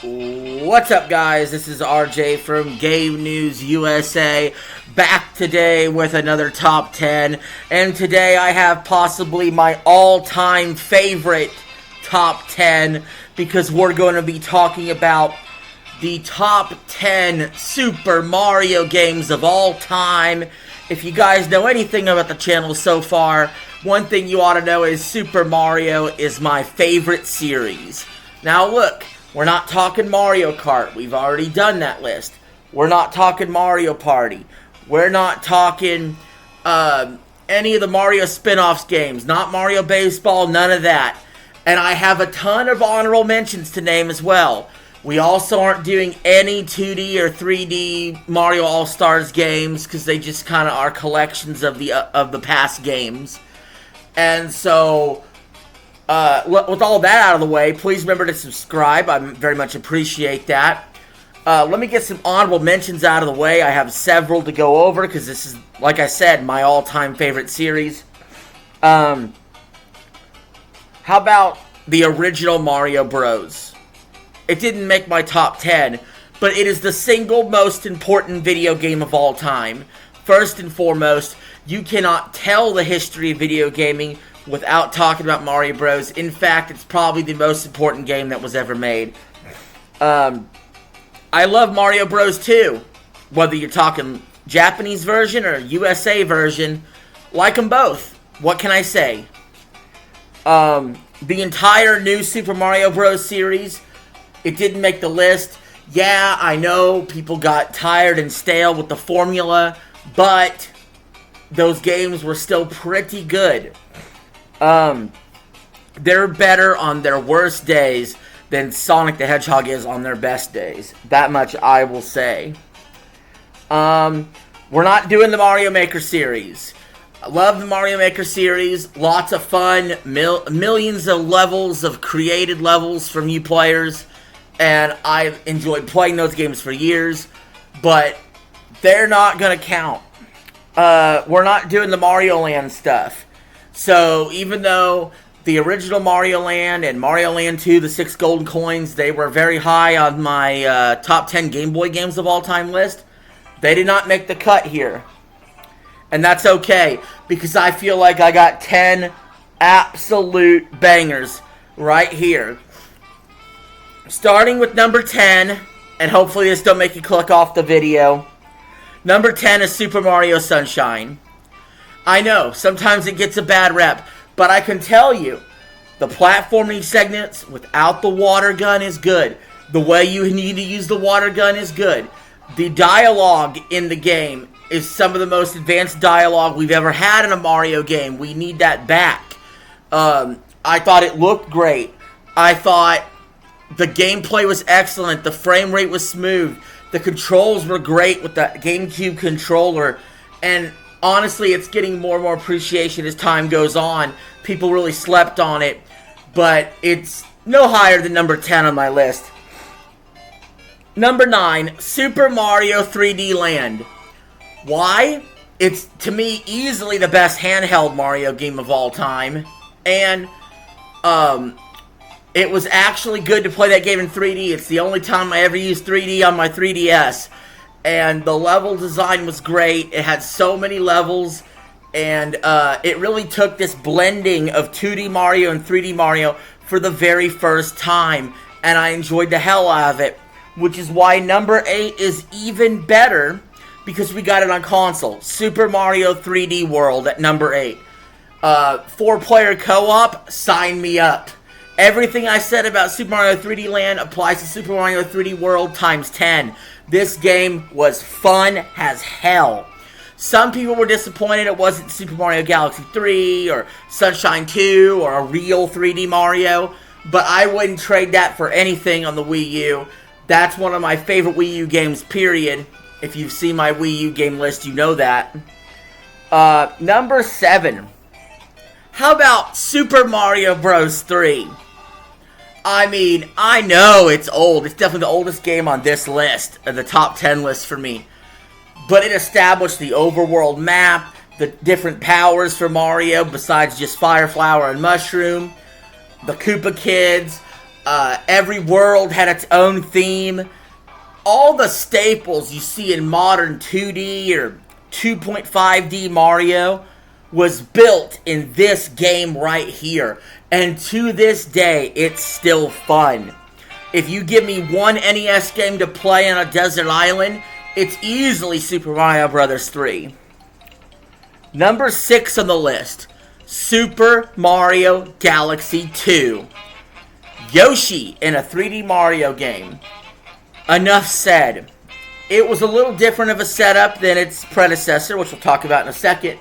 What's up, guys? This is RJ from Game News USA, back today with another top 10, and today I have possibly my all-time favorite top 10, because we're going to be talking about the top 10 Super Mario games of all time. If you guys know anything about the channel so far, one thing you ought to know is Super Mario is my favorite series. Now look, we're not talking Mario Kart. We've already done that list. We're not talking Mario Party. We're not talking any of the Mario spin-offs games. Not Mario Baseball, none of that. And I have a ton of honorable mentions to name as well. We also aren't doing any 2D or 3D Mario All-Stars games because they just kind of are collections of the past games. And so, with all that out of the way, please remember to subscribe. I very much appreciate that. Let me get some honorable mentions out of the way. I have several to go over because this is, like I said, my all-time favorite series. How about the original Mario Bros? It didn't make my top 10, but it is the single most important video game of all time. First and foremost, you cannot tell the history of video gaming without talking about Mario Bros. In fact, it's probably the most important game that was ever made. I love Mario Bros. 2. Whether you're talking Japanese version or USA version, like them both. What can I say? The entire new Super Mario Bros. Series, it didn't make the list. Yeah, I know people got tired and stale with the formula, but those games were still pretty good. They're better on their worst days than Sonic the Hedgehog is on their best days. That much I will say. We're not doing the Mario Maker series. I love the Mario Maker series. Lots of fun. Millions of levels of created levels from you players. And I've enjoyed playing those games for years. But they're not going to count. We're not doing the Mario Land stuff. So even though the original Mario Land and Mario Land 2, the 6 golden coins, they were very high on my top 10 Game Boy games of all time list, they did not make the cut here. And that's okay, because I feel like I got 10 absolute bangers right here. Starting with number 10, and hopefully this don't make you click off the video. Number 10 is Super Mario Sunshine. I know, sometimes it gets a bad rep, but I can tell you, the platforming segments without the water gun is good. The way you need to use the water gun is good. The dialogue in the game is some of the most advanced dialogue we've ever had in a Mario game. We need that back. I thought it looked great. I thought the gameplay was excellent. The frame rate was smooth. The controls were great with the GameCube controller. And honestly, it's getting more and more appreciation as time goes on. People really slept on it. But it's no higher than number 10 on my list. Number 9, Super Mario 3D Land. Why? It's, to me, easily the best handheld Mario game of all time. And, it was actually good to play that game in 3D. It's the only time I ever used 3D on my 3DS. And the level design was great. It had so many levels. And it really took this blending of 2D Mario and 3D Mario for the very first time. And I enjoyed the hell out of it. Which is why number 8 is even better, because we got it on console. Super Mario 3D World at number 8. 4-player co-op, sign me up. Everything I said about Super Mario 3D Land applies to Super Mario 3D World times 10. This game was fun as hell. Some people were disappointed it wasn't Super Mario Galaxy 3 or Sunshine 2 or a real 3D Mario, but I wouldn't trade that for anything on the Wii U. That's one of my favorite Wii U games, period. If you've seen my Wii U game list, you know that. Number 7. How about Super Mario Bros. 3? I mean, I know it's old. It's definitely the oldest game on this list, the top 10 list for me. But it established the overworld map, the different powers for Mario besides just Fire Flower and Mushroom, the Koopa Kids, Every world had its own theme. All the staples you see in modern 2D or 2.5D Mario was built in this game right here. And to this day, it's still fun. If you give me one NES game to play on a desert island, it's easily Super Mario Bros. 3. Number 6 on the list, Super Mario Galaxy 2. Yoshi in a 3D Mario game. Enough said. It was a little different of a setup than its predecessor, which we'll talk about in a second.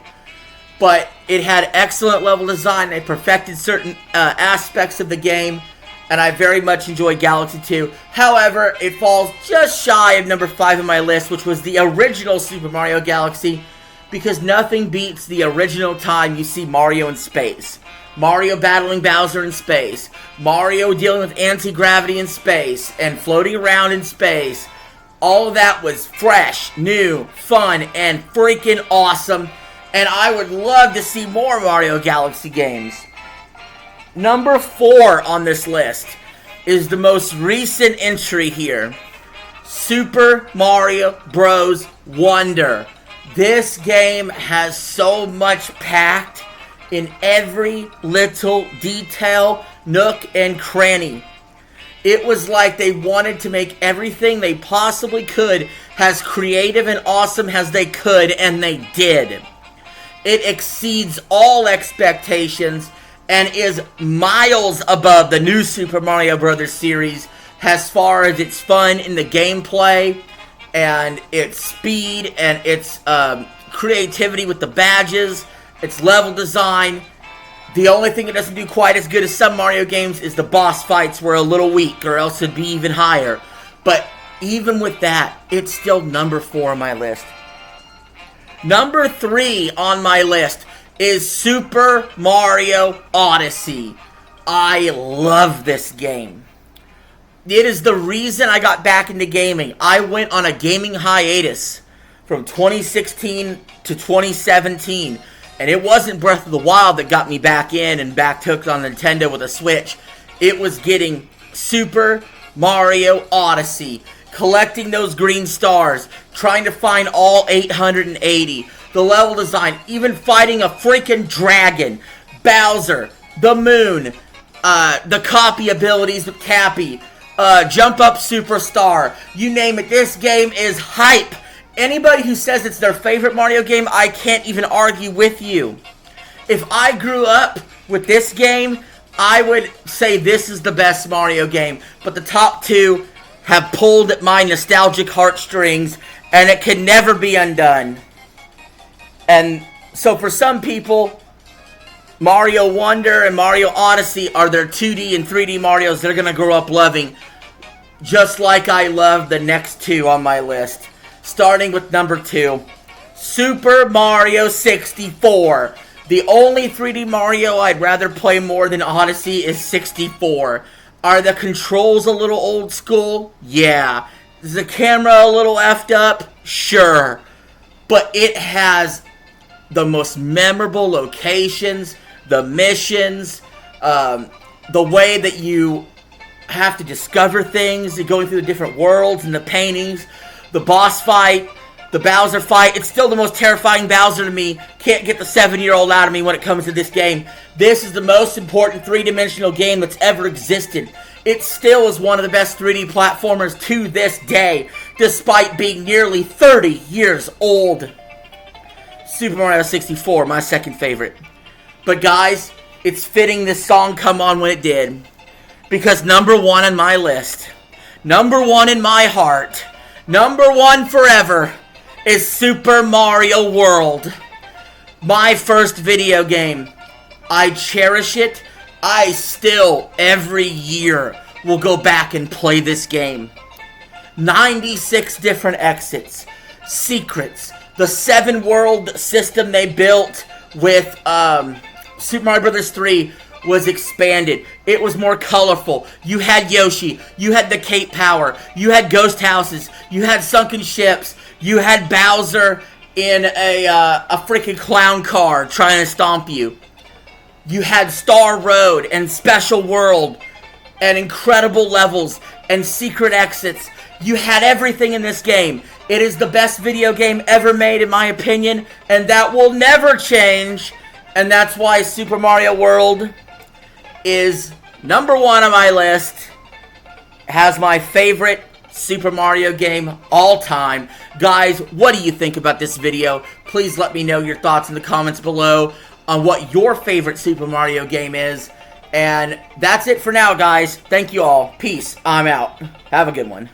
But it had excellent level design. They perfected certain aspects of the game. And I very much enjoyed Galaxy 2. However, it falls just shy of number 5 on my list, which was the original Super Mario Galaxy. Because nothing beats the original time you see Mario in space. Mario battling Bowser in space. Mario dealing with anti-gravity in space. And floating around in space. All of that was fresh, new, fun, and freaking awesome. And I would love to see more Mario Galaxy games. Number 4 on this list is the most recent entry here. Super Mario Bros. Wonder. This game has so much packed in every little detail, nook, and cranny. It was like they wanted to make everything they possibly could as creative and awesome as they could, and they did. It exceeds all expectations and is miles above the new Super Mario Bros. Series as far as its fun in the gameplay and its speed and its creativity with the badges, its level design. The only thing it doesn't do quite as good as some Mario games is the boss fights were a little weak, or else it'd be even higher. But even with that, it's still number 4 on my list. Number 3 on my list is Super Mario Odyssey. I love this game. It is the reason I got back into gaming. I went on a gaming hiatus from 2016 to 2017. And it wasn't Breath of the Wild that got me back in and back hooked on Nintendo with a Switch. It was getting Super Mario Odyssey. Collecting those green stars. Trying to find all 880. The level design. Even fighting a freaking dragon. Bowser. The moon. The copy abilities with Cappy. Jump Up Superstar. You name it. This game is hype. Anybody who says it's their favorite Mario game, I can't even argue with you. If I grew up with this game, I would say this is the best Mario game. But the top 2 have pulled at my nostalgic heartstrings, and it can never be undone. And so for some people, Mario Wonder and Mario Odyssey are their 2D and 3D Marios they're going to grow up loving. Just like I love the next 2 on my list. Starting with number 2, Super Mario 64. The only 3D Mario I'd rather play more than Odyssey is 64. Are the controls a little old school? Yeah. Is the camera a little effed up? Sure. But it has the most memorable locations, the missions, the way that you have to discover things, going through the different worlds and the paintings. The boss fight, the Bowser fight, it's still the most terrifying Bowser to me. Can't get the 7-year-old out of me when it comes to this game. This is the most important 3-dimensional game that's ever existed. It still is one of the best 3D platformers to this day, despite being nearly 30 years old. Super Mario 64, my second favorite. But guys, it's fitting this song come on when it did. Because number 1 on my list, number 1 in my heart, number 1 forever is Super Mario World. My first video game. I cherish it. I still, every year, will go back and play this game. 96 different exits. Secrets. The 7-world system they built with Super Mario Bros. 3 was expanded. It was more colorful. You had Yoshi. You had the Cape Power. You had ghost houses. You had sunken ships. You had Bowser in a freaking clown car trying to stomp you. You had Star Road and Special World. and incredible levels and secret exits. You had everything in this game. It is the best video game ever made, in my opinion, and that will never change. And that's why Super Mario World is number 1 on my list. Has my favorite Super Mario game all time. Guys, what do you think about this video? Please let me know your thoughts in the comments below on what your favorite Super Mario game is. And that's it for now, guys. Thank you all. Peace. I'm out. Have a good one.